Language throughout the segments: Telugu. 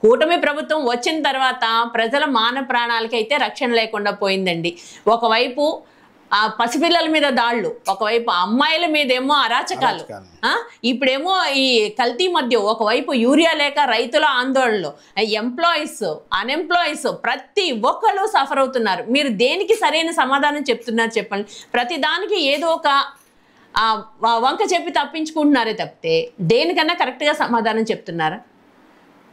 కూటమి ప్రభుత్వం వచ్చిన తర్వాత ప్రజల మాన ప్రాణాలకి అయితే రక్షణ లేకుండా పోయిందండి. ఒకవైపు పసిపిల్లల మీద దాళ్ళు, ఒకవైపు అమ్మాయిల మీదేమో అరాచకాలు, ఇప్పుడేమో ఈ కల్తీ మద్యం, ఒకవైపు యూరియా లేక రైతుల ఆందోళనలు, ఎంప్లాయీస్, అన్ఎంప్లాయీస్ ప్రతి ఒక్కళ్ళు సఫర్ అవుతున్నారు. మీరు దేనికి సరైన సమాధానం చెప్తున్నారు చెప్పండి? ప్రతి దానికి ఏదో ఒక వంక చెప్పి తప్పించుకుంటున్నారే తప్పితే దేనికన్నా కరెక్ట్గా సమాధానం చెప్తున్నారా?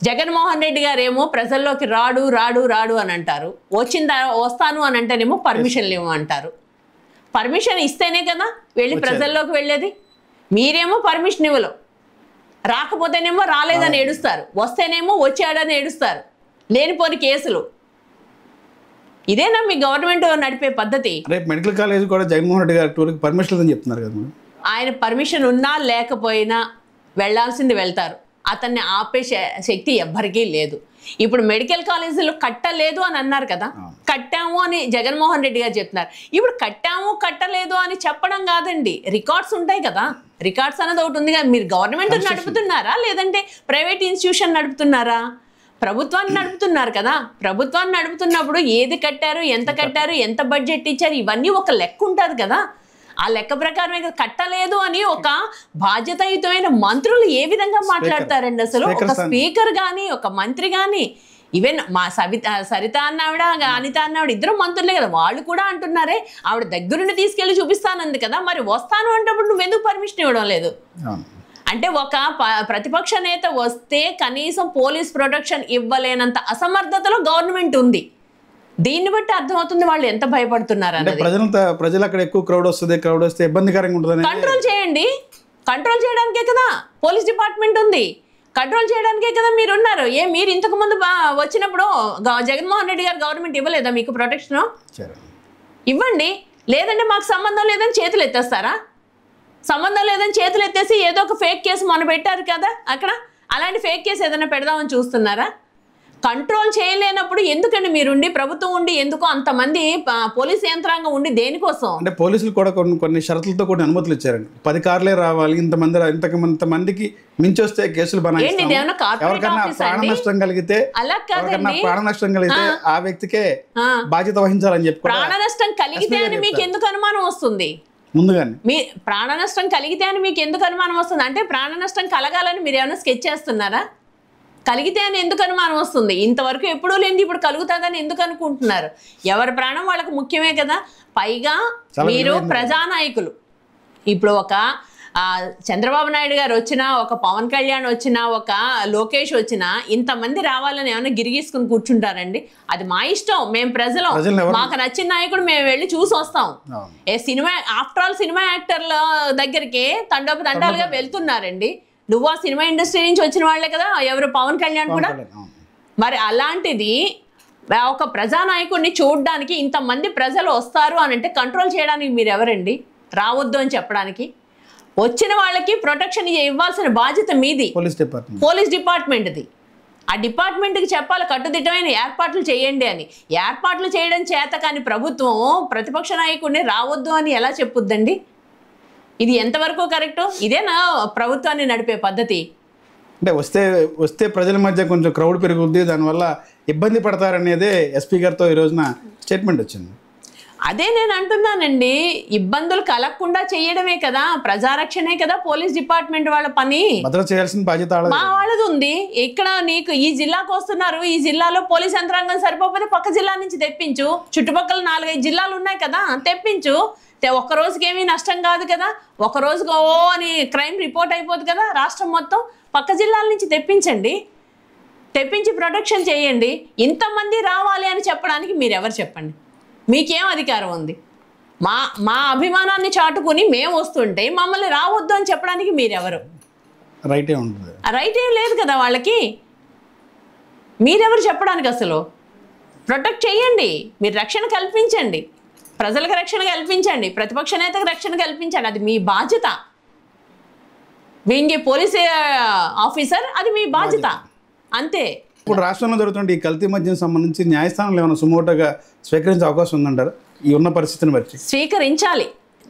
జగన్మోహన్ రెడ్డి గారేమో ప్రజల్లోకి రాడు రాడు రాడు అని అంటారు, వస్తాను అని అంటేనేమో పర్మిషన్లు ఏమో అంటారు. పర్మిషన్ ఇస్తేనే కదా వెళ్ళి ప్రజల్లోకి వెళ్ళేది. మీరేమో పర్మిషన్ ఇవ్వరు, రాకపోతేనేమో రాలేదని ఏడుస్తారు, వస్తేనేమో వచ్చాడని ఏడుస్తారు. లేనిపోని కేసులు. ఇదేనా మీ గవర్నమెంట్ నడిపే పద్ధతి? మెడికల్ కాలేజ్ కూడా జగన్మోహన్ రెడ్డి గారి టూర్కి పర్మిషన్ అని చెప్తున్నారు కదా. ఆయన పర్మిషన్ ఉన్నా లేకపోయినా వెళ్లాల్సింది వెళ్తారు. అతన్ని ఆపే శక్తి ఎవ్వరికీ లేదు. ఇప్పుడు మెడికల్ కాలేజీలు కట్టలేదు అని అన్నారు కదా, కట్టాము అని జగన్మోహన్ రెడ్డి గారు చెప్తున్నారు. ఇప్పుడు కట్టాము కట్టలేదు అని చెప్పడం కాదండి, రికార్డ్స్ ఉంటాయి కదా. రికార్డ్స్ అనేది ఒకటి ఉంది కదా. మీరు గవర్నమెంట్ నడుపుతున్నారా లేదంటే ప్రైవేట్ ఇన్స్టిట్యూషన్ నడుపుతున్నారా? ప్రభుత్వాన్ని నడుపుతున్నారు కదా. ప్రభుత్వాన్ని నడుపుతున్నప్పుడు ఏది కట్టారు, ఎంత బడ్జెట్ ఇచ్చారు, ఇవన్నీ ఒక లెక్క ఉంటుంది కదా. ఆ లెక్క ప్రకారమే కట్టలేదు అని ఒక బాధ్యతాయుతమైన మంత్రులు ఏ విధంగా మాట్లాడతారండి అసలు? ఒక స్పీకర్ కానీ ఒక మంత్రి కానీ, ఈవెన్ మా సరిత అన్నావిడ అనిత అన్నావిడ ఇద్దరు మంత్రులే కదా, వాళ్ళు కూడా అంటున్నారే ఆవిడ దగ్గరుండి తీసుకెళ్లి చూపిస్తానంది కదా. మరి వస్తాను అంటప్పుడు నువ్వెందుకు పర్మిషన్ ఇవ్వడం లేదు? అంటే ఒక ప్రతిపక్ష నేత వస్తే కనీసం పోలీస్ ప్రొటెక్షన్ ఇవ్వలేనంత అసమర్థతలో గవర్నమెంట్ ఉంది. దీన్ని బట్టి అర్థమవుతుంది వాళ్ళు ఎంత భయపడుతున్నారు. ప్రజలు అక్కడ ఎక్కువ క్రౌడ్ వస్తే ఇబ్బందికరంగా ఉంటుంది. కంట్రోల్ చేయండి. కంట్రోల్ చేయడానికే కదా పోలీస్ డిపార్ట్మెంట్ ఉంది, కంట్రోల్ చేయడానికే కదా మీరు ఉన్నారు. మీరు ఇంతకు ముందు వచ్చినప్పుడు జగన్మోహన్ రెడ్డి గారు గవర్నమెంట్ ఇవ్వలేదా మీకు ప్రొటెక్షన్? ఇవ్వండి. లేదంటే మాకు సంబంధం లేదని చేతులు ఎత్తేస్తారా? సంబంధం లేదని చేతులు ఎత్తేసి ఏదో ఒక ఫేక్ కేసు మొన్న పెట్టారు కదా అక్కడ, అలాంటి ఫేక్ కేసు ఏదైనా పెడదామని చూస్తున్నారా? కంట్రోల్ చేయలేనప్పుడు ఎందుకండి మీరుండి, ప్రభుత్వం ఉండి ఎందుకో అంతమంది పోలీస్ యంత్రాంగం ఉండి దేనికోసం? అంటే పోలీసులు కూడా కొన్ని షరతులతో కూడా అనుమతులు ఇచ్చారండి. 10 కార్లే రావాలి, ఇంతమందికి మించి వస్తే కేసులు ప్రాణ నష్టం కలిగితే ఆ వ్యక్తికే బాధ్యత వహించాలని చెప్పి. ప్రాణ నష్టం కలిగితే అని మీకు ఎందుకు అనుమానం వస్తుంది? ముందుగానే మీ ప్రాణ నష్టం కలిగితే అని మీకు ఎందుకు అనుమానం వస్తుంది? అంటే ప్రాణ నష్టం కలగాలని మీరు ఏమైనా స్కెచ్ చేస్తున్నారా? కలిగితే అని ఎందుకు అనుమానం వస్తుంది? ఇంతవరకు ఎప్పుడూ లేని ఇప్పుడు కలుగుతుందని ఎందుకు అనుకుంటున్నారు? ఎవరి ప్రాణం వాళ్ళకు ముఖ్యమే కదా. పైగా మీరు ప్రజానాయకులు. ఇప్పుడు ఒక చంద్రబాబు నాయుడు గారు వచ్చినా, ఒక పవన్ కళ్యాణ్ వచ్చినా, ఒక లోకేష్ వచ్చినా ఇంతమంది రావాలని ఏమైనా గిరిగీసుకుని కూర్చుంటారండి? అది మా ఇష్టం, మేము ప్రజలం, మాకు నచ్చిన నాయకుడు మేము వెళ్ళి చూసి వస్తాం. సినిమా ఆఫ్టర్ ఆల్ సినిమా యాక్టర్ల దగ్గరికి తండోపతండాలుగా వెళ్తున్నారండి. నువ్వు ఆ సినిమా ఇండస్ట్రీ నుంచి వచ్చిన వాళ్ళే కదా, ఎవరు పవన్ కళ్యాణ్ కూడా. మరి అలాంటిది ఒక ప్రజానాయకుడిని చూడడానికి ఇంతమంది ప్రజలు వస్తారు అని అంటే కంట్రోల్ చేయడానికి మీరు ఎవరండి? రావద్దు అని చెప్పడానికి. వచ్చిన వాళ్ళకి ప్రొటెక్షన్ ఇవ్వాల్సిన బాధ్యత మీది, పోలీస్ డిపార్ట్మెంట్ది. ఆ డిపార్ట్మెంట్కి చెప్పాలి కట్టుదిట్టమైన ఏర్పాట్లు చేయండి అని. ఏర్పాట్లు చేయడం చేత కానీ ప్రభుత్వం ప్రతిపక్ష నాయకుడిని రావద్దు అని ఎలా చెప్పుద్దండి? ఇది ఎంతవరకు కరెక్టు? ఇదేనా ప్రభుత్వాన్ని నడిపే పద్ధతి? అంటే వస్తే ప్రజల మధ్య కొంచెం క్రౌడ్ పెరుగుద్ది, దానివల్ల ఇబ్బంది పడతారనేదే ఎస్పీ గారితో ఈ రోజున స్టేట్మెంట్ వచ్చింది. అదే నేను అంటున్నానండి, ఇబ్బందులు కలగకుండా చేయడమే కదా, ప్రజారక్షణే కదా పోలీస్ డిపార్ట్మెంట్ వాళ్ళ పని. భద్రత చేయాల్సిన బాధ్యత మా వాళ్ళది ఉంది. ఇక్కడ నీకు ఈ జిల్లాకు వస్తున్నారు, ఈ జిల్లాలో పోలీస్ యంత్రాంగం సరిపోతే పక్క జిల్లా నుంచి తెప్పించు. చుట్టుపక్కల 4-5 జిల్లాలు ఉన్నాయి కదా, తెప్పించు. ఒక్క రోజుకి ఏమీ నష్టం కాదు కదా. ఒక రోజుకి అని క్రైమ్ రిపోర్ట్ అయిపోదు కదా. రాష్ట్రం మొత్తం పక్క జిల్లాల నుంచి తెప్పించండి, తెప్పించి ప్రొటెక్షన్ చేయండి. ఇంతమంది రావాలి అని చెప్పడానికి మీరెవరు చెప్పండి? మీకేం అధికారం ఉంది? మా అభిమానాన్ని చాటుకుని మేము వస్తుంటే మమ్మల్ని రావద్దు అని చెప్పడానికి మీరెవరు? రైట్ ఏం లేదు కదా వాళ్ళకి. మీరెవరు చెప్పడానికి? అసలు ప్రొటెక్ట్ చేయండి, మీరు రక్షణ కల్పించండి, ప్రజలకు రక్షణ కల్పించండి, ప్రతిపక్ష నేతకు రక్షణ కల్పించండి. అది మీ బాధ్యత. బీయింగ్ ఏ పోలీస్ ఆఫీసర్ అది మీ బాధ్యత, అంతే. ఇప్పుడు రాష్ట్రంలో జరుగుతున్న ఈ కల్తీ మద్యం సంబంధించి న్యాయస్థానంలో ఏమైనా సుమోటోగా స్వీకరించే అవకాశం ఉందంటారు? ఈ ఉన్న పరిస్థితిని బట్టి స్వీకరించాలి.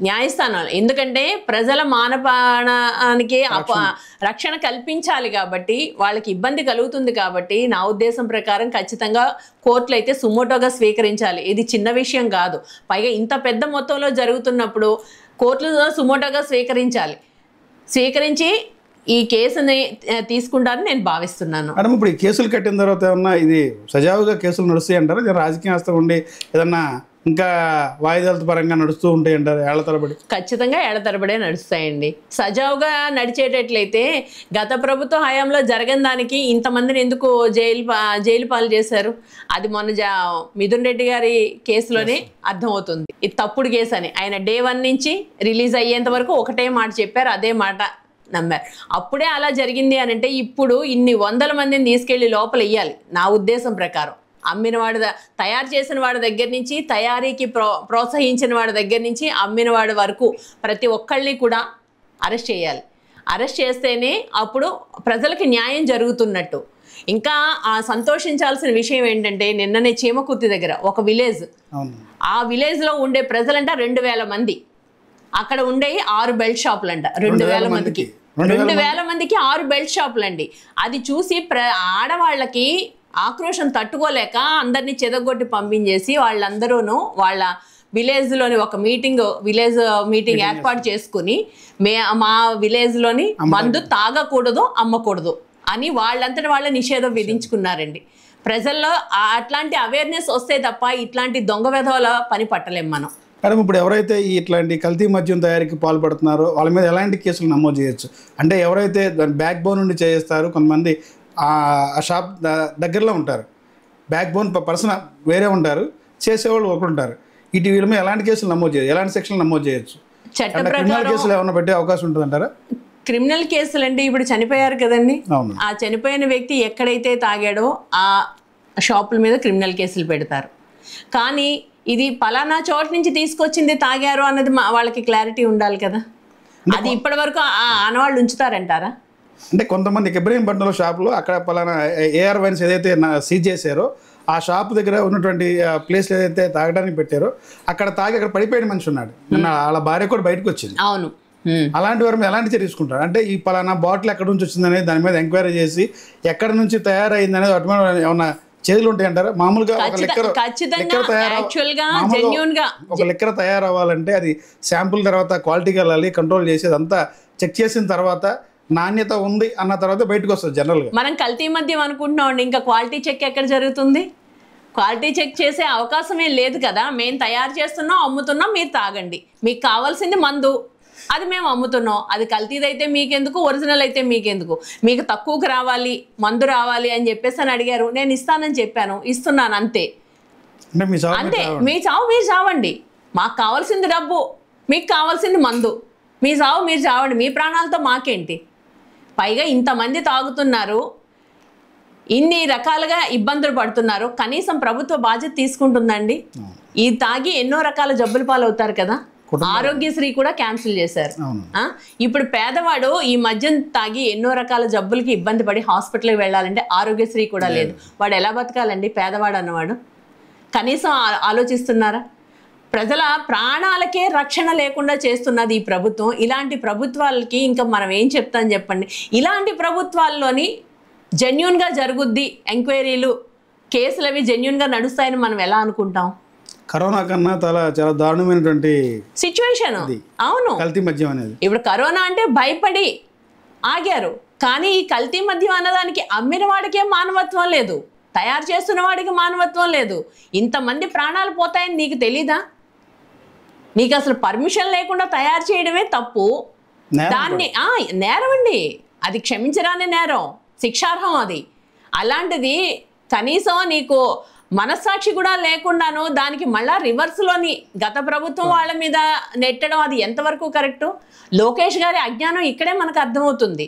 న్యాయస్థానాలు, ఎందుకంటే ప్రజల మానపానానికి రక్షణ కల్పించాలి కాబట్టి, వాళ్ళకి ఇబ్బంది కలుగుతుంది కాబట్టి నా ఉద్దేశం ప్రకారం ఖచ్చితంగా కోర్టులు అయితే సుమోటోగా స్వీకరించాలి. ఇది చిన్న విషయం కాదు. పైగా ఇంత పెద్ద మొత్తంలో జరుగుతున్నప్పుడు కోర్టులు సుమోటోగా స్వీకరించి ఈ కేసుని తీసుకుంటారని నేను భావిస్తున్నాను. మేడం, ఇప్పుడు ఈ కేసులు కట్టిన తర్వాత ఏమన్నా ఇది సజావుగా కేసులు నడుస్తాయి అంటారు? రాజకీయ హస్తం ఉండి ఏదన్నా ఇంకా వాయిదాల పరంగా నడుస్తూ ఉంటాయి అంటారు ఏళ్ల తరబడి? ఖచ్చితంగా ఏళ్ల తరబడే నడుస్తాయండి. సజావుగా నడిచేటట్లయితే గత ప్రభుత్వ హయాంలో జరగని దానికి ఇంతమందిని ఎందుకు జైలు పాలు చేశారు? అది మొన్న మిథున్ రెడ్డి గారి కేసులోనే అర్థమవుతుంది. ఇది తప్పుడు కేసు అని. ఆయన డే 1 నుంచి రిలీజ్ అయ్యేంత వరకు ఒకటే మాట చెప్పారు, అదే మాట నమ్మారు. అప్పుడే అలా జరిగింది అని అంటే ఇప్పుడు ఇన్ని 100 మందిని తీసుకెళ్లి లోపల వేయాలి. నా ఉద్దేశం ప్రకారం అమ్మినవాడు, తయారు చేసిన వాడి దగ్గర నుంచి, తయారీకి ప్రోత్సహించిన వాడి దగ్గర నుంచి అమ్మినవాడి వరకు ప్రతి ఒక్కళ్ళని కూడా అరెస్ట్ చేయాలి. అరెస్ట్ చేస్తేనే అప్పుడు ప్రజలకి న్యాయం జరుగుతున్నట్టు. ఇంకా సంతోషించాల్సిన విషయం ఏంటంటే, నిన్ననే చీమకుర్తి దగ్గర ఒక విలేజ్, ఆ విలేజ్లో ఉండే ప్రజలంట 2000 మంది. అక్కడ ఉండే 6 బెల్ట్ షాపులు అంట. 2000 మందికి 6 బెల్ట్ షాపులు అండి. అది చూసి ఆడవాళ్ళకి ఆక్రోషం తట్టుకోలేక అందరినీ చెదగొట్టి పంపించేసి వాళ్ళందరూను వాళ్ళ విలేజ్లోని ఒక విలేజ్ మీటింగ్ ఏర్పాటు చేసుకుని, మా విలేజ్లోని మందు తాగకూడదు, అమ్మకూడదు అని వాళ్ళంతటి వాళ్ళ నిషేధం విధించుకున్నారండి. ప్రజల్లో అట్లాంటి అవేర్నెస్ వస్తే తప్ప ఇట్లాంటి దొంగ వెధవల పని పట్టలేం మనం. మేడం, ఇప్పుడు ఎవరైతే ఇట్లాంటి కల్తీ మద్యం తయారీకి పాల్పడుతున్నారో వాళ్ళ మీద ఎలాంటి కేసులు నమోదు చేయొచ్చు? అంటే ఎవరైతే దాని బ్యాక్ బోన్ నుండి చేస్తారు, కొంతమంది ఆ షాప్ దగ్గరలో ఉంటారు, బ్యాక్ బోన్ పర్సన్ వేరే ఉంటారు, చేసేవాళ్ళు ఒకరు ఉంటారు. వీళ్ళ మీద ఎలాంటి కేసులు నమోదు చేయొచ్చు? ఎలాంటి సెక్షన్లు నమోదు చేయొచ్చు? క్రిమినల్ కేసులు ఏమైనా పెట్టే అవకాశం ఉంటుంది అంటారా? క్రిమినల్ కేసులు అంటే ఇప్పుడు చనిపోయారు కదండి, ఆ చనిపోయిన వ్యక్తి ఎక్కడైతే తాగాడో ఆ షాపుల మీద క్రిమినల్ కేసులు పెడతారు. కానీ ఇది పలానా చోట నుంచి తీసుకొచ్చింది తాగారు అన్నది వాళ్ళకి క్లారిటీ ఉండాలి కదా. అది ఇప్పటి వరకు ఆనవాళ్ళు ఉంచుతారంటారా? అంటే కొంతమంది ఇబ్రహీంపట్నంలో షాపులో అక్కడ పలానా ఏఆర్ వైన్స్ ఏదైతే సీజ్ చేశారో ఆ షాప్ దగ్గర ఉన్నటువంటి ప్లేస్లో ఏదైతే తాగడానికి పెట్టారో అక్కడ తాగి అక్కడ పడిపోయిన మనిషి ఉన్నాడు. వాళ్ళ భార్య కూడా బయటకు వచ్చింది. అవును. అలాంటి వారు ఎలాంటి చర్య తీసుకుంటారు? అంటే ఈ పలానా బాటిల్ ఎక్కడి నుంచి వచ్చిందనేది దాని మీద ఎంక్వైరీ చేసి ఎక్కడి నుంచి తయారైంది అనేది వాటి మీద ఏమన్నా చేతులు ఉంటాయి అంటారా? మామూలుగా ఒక లిక్కర్ తయారవ్వాలంటే అది శాంపుల్ తర్వాత క్వాలిటీకి వెళ్ళాలి, కంట్రోల్ చేసేది అంతా చెక్ చేసిన తర్వాత నాణ్యత ఉంది అన్న తర్వాత బయటకు వస్తుంది. జనరల్గా మనం కల్తీ మద్యం అనుకుంటున్నాం, ఇంకా క్వాలిటీ చెక్ ఎక్కడ జరుగుతుంది? క్వాలిటీ చెక్ చేసే అవకాశమే లేదు కదా. మేము తయారు చేస్తున్నాం, అమ్ముతున్నాం, మీరు తాగండి, మీకు కావాల్సింది మందు, అది మేము అమ్ముతున్నాం. అది కల్తీదైతే మీకెందుకు, ఒరిజినల్ అయితే మీకెందుకు? మీకు తక్కువకు రావాలి, మందు రావాలి అని చెప్పేసి అని అడిగారు, నేను ఇస్తానని చెప్పాను, ఇస్తున్నాను, అంతే. అంతే, మీ చావు మీరు చావండి, మాకు కావాల్సింది డబ్బు, మీకు కావాల్సింది మందు, మీ చావు మీరు చావండి, మీ ప్రాణాలతో మాకేంటి? పైగా ఇంతమంది తాగుతున్నారు, ఇన్ని రకాలుగా ఇబ్బందులు పడుతున్నారు, కనీసం ప్రభుత్వ బాధ్యత తీసుకుంటుందండి? ఈ తాగి ఎన్నో రకాల జబ్బుల పాలవుతారు కదా. ఆరోగ్యశ్రీ కూడా క్యాన్సిల్ చేశారు. ఇప్పుడు పేదవాడు ఈ మద్యం తాగి ఎన్నో రకాల జబ్బులకి ఇబ్బంది పడి హాస్పిటల్కి వెళ్ళాలంటే ఆరోగ్యశ్రీ కూడా లేదు. వాడు ఎలా బతకాలండి పేదవాడు అన్నవాడు? కనీసం ఆలోచిస్తున్నారా? ప్రజల ప్రాణాలకే రక్షణ లేకుండా చేస్తున్నది ఈ ప్రభుత్వం. ఇలాంటి ప్రభుత్వాలకి ఇంకా మనం ఏం చెప్తాం చెప్పండి? ఇలాంటి ప్రభుత్వాల్లోని జెన్యూన్గా జరుగుద్ది ఎంక్వైరీలు, కేసులు అవి జెన్యూన్గా నడుస్తాయని మనం ఎలా అనుకుంటాం? కరోనా కన్నా చాలా దారుణమైనటువంటి సిచ్యువేషన్. అవును, కల్తీ మద్యం అనేది. ఇప్పుడు కరోనా అంటే భయపడి ఆగారు, కానీ ఈ కల్తీ మద్యం అన్నదానికి అమ్మిన వాడికే మానవత్వం లేదు, తయారు చేస్తున్న వాడికి మానవత్వం లేదు. ఇంతమంది ప్రాణాలు పోతాయని నీకు తెలీదా? నీకు అసలు పర్మిషన్ లేకుండా తయారు చేయడమే తప్పు. దాన్ని నేరం అండి, అది క్షమించరాని నేరం, శిక్షార్హం అది. అలాంటిది కనీసం నీకు మనస్సాక్షి కూడా లేకుండాను దానికి మళ్ళా రివర్స్లోని గత ప్రభుత్వం వాళ్ళ మీద నెట్టడం అది ఎంతవరకు కరెక్టు? లోకేష్ గారి అజ్ఞానం ఇక్కడే మనకు అర్థమవుతుంది.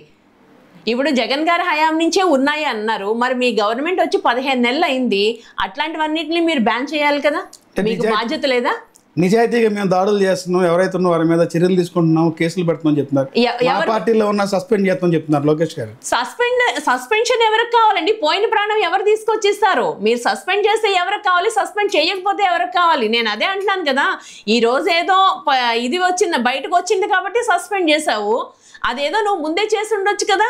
ఇప్పుడు జగన్ గారి హయాం నుంచే ఉన్నాయి అన్నారు, మరి మీ గవర్నమెంట్ వచ్చి 15 నెలలు అయింది, అట్లాంటివన్నిటిని మీరు బ్యాన్ చేయాలి కదా, మీకు బాధ్యత లేదా? నిజాయితీగా మేము దాడులు చేస్తున్నాం, ఎవరైతే ఉన్న వారి మీద చర్యలు తీసుకుంటున్నాం, కేసులు పెడుతున్నాం చెప్తున్నారు. మా పార్టీలో ఉన్న సస్పెండ్ చేస్తామని చెప్తున్నారు లోకేష్ గారు. సస్పెన్షన్ ఎవరికి కావాలండి? పోయిన ప్రాణం ఎవరు తీసుకొచ్చిస్తారు? మీరు సస్పెండ్ చేస్తే ఎవరికి కావాలి, సస్పెండ్ చేయకపోతే ఎవరికి కావాలి? నేను అదే అంటున్నాను కదా, ఈ రోజు ఏదో ఇది వచ్చింది, బయటకు వచ్చింది కాబట్టి సస్పెండ్ చేసావు. అదేదో నువ్వు ముందే చేసి ఉండొచ్చు కదా.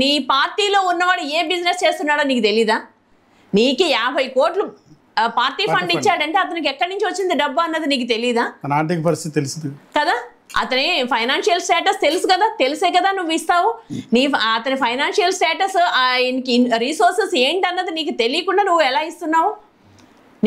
నీ పార్టీలో ఉన్నవాడు ఏ బిజినెస్ చేస్తున్నాడో నీకు తెలీదా? నీకు 50 కోట్లు పార్టీ ఫండ్ ఇచ్చాడంటే అతనికి ఎక్కడి నుంచి వచ్చింది డబ్బు అన్నది నీకు తెలీదా? ఆర్థిక పరిస్థితి తెలుసు కదా, అతని ఫైనాన్షియల్ స్టేటస్ తెలుసు కదా, తెలిసే కదా నువ్వు ఇస్తావు. అతని ఫైనాన్షియల్ స్టేటస్, ఆయనకి రీసోర్సెస్ ఏంటన్నది నీకు తెలియకుండా నువ్వు ఎలా ఇస్తున్నావు?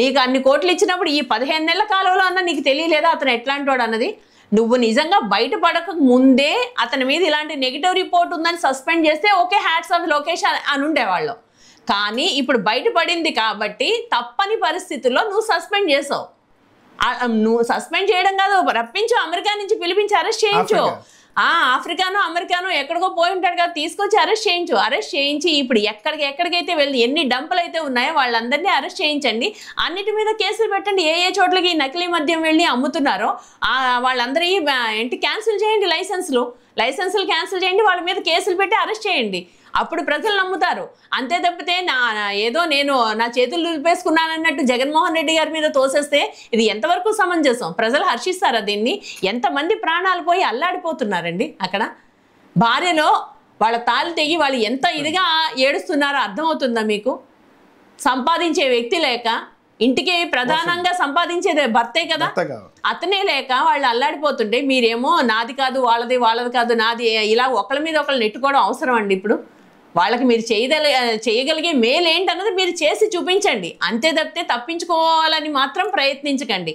నీకు అన్ని కోట్లు ఇచ్చినప్పుడు ఈ 15 నెలల కాలంలో అన్న నీకు తెలియలేదా అతను ఎట్లాంటి వాడు అన్నది? నువ్వు నిజంగా బయటపడక ముందే అతని మీద ఇలాంటి నెగిటివ్ రిపోర్ట్ ఉందని సస్పెండ్ చేస్తే ఓకే, హ్యాట్స్ ఆఫ్ లోకేష్ అని ఉండేవాళ్ళు. కానీ ఇప్పుడు బయటపడింది కాబట్టి తప్పని పరిస్థితుల్లో నువ్వు సస్పెండ్ చేసావు. నువ్వు సస్పెండ్ చేయడం కాదు, రప్పించు, అమెరికా నుంచి పిలిపించి అరెస్ట్ చేయించు. ఆఫ్రికానో అమెరికానో ఎక్కడికో పోయి ఉంటాడు కదా, తీసుకొచ్చి అరెస్ట్ చేయించి ఇప్పుడు ఎక్కడికైతే వెళ్ళి ఎన్ని డంపులు అయితే ఉన్నాయో వాళ్ళందరినీ అరెస్ట్ చేయించండి. అన్నిటి మీద కేసులు పెట్టండి. ఏ చోట్లకి నకిలీ మద్యం వెళ్ళి అమ్ముతున్నారో వాళ్ళందరి ఏంటి క్యాన్సిల్ చేయండి, లైసెన్సులు క్యాన్సిల్ చేయండి, వాళ్ళ మీద కేసులు పెట్టి అరెస్ట్ చేయండి. అప్పుడు ప్రజలు నమ్ముతారు. అంతే తప్పితే ఏదో నేను నా చేతులు దులిపేసుకున్నానన్నట్టు జగన్మోహన్ రెడ్డి గారి మీద తోసేస్తే ఇది ఎంతవరకు సమంజసం? ప్రజలు హర్షిస్తారా దీన్ని? ఎంతమంది ప్రాణాలు పోయి అల్లాడిపోతున్నారండి అక్కడ. భార్యలో వాళ్ళ తాళి తెగి వాళ్ళు ఎంత ఇదిగా ఏడుస్తున్నారో అర్థమవుతుందా మీకు? సంపాదించే వ్యక్తి లేక, ఇంటికి ప్రధానంగా సంపాదించేది భర్తే కదా, అతనే లేక వాళ్ళు అల్లాడిపోతుంటే మీరేమో నాది కాదు, వాళ్ళది కాదు, నాది, ఇలా ఒకళ్ళ మీద ఒకళ్ళు నెట్టుకోవడం అవసరం అండి? ఇప్పుడు వాళ్ళకి మీరు చేయగలిగే మేలు ఏంటన్నది మీరు చేసి చూపించండి. అంతే తప్పితే తప్పించుకోవాలని మాత్రం ప్రయత్నించకండి.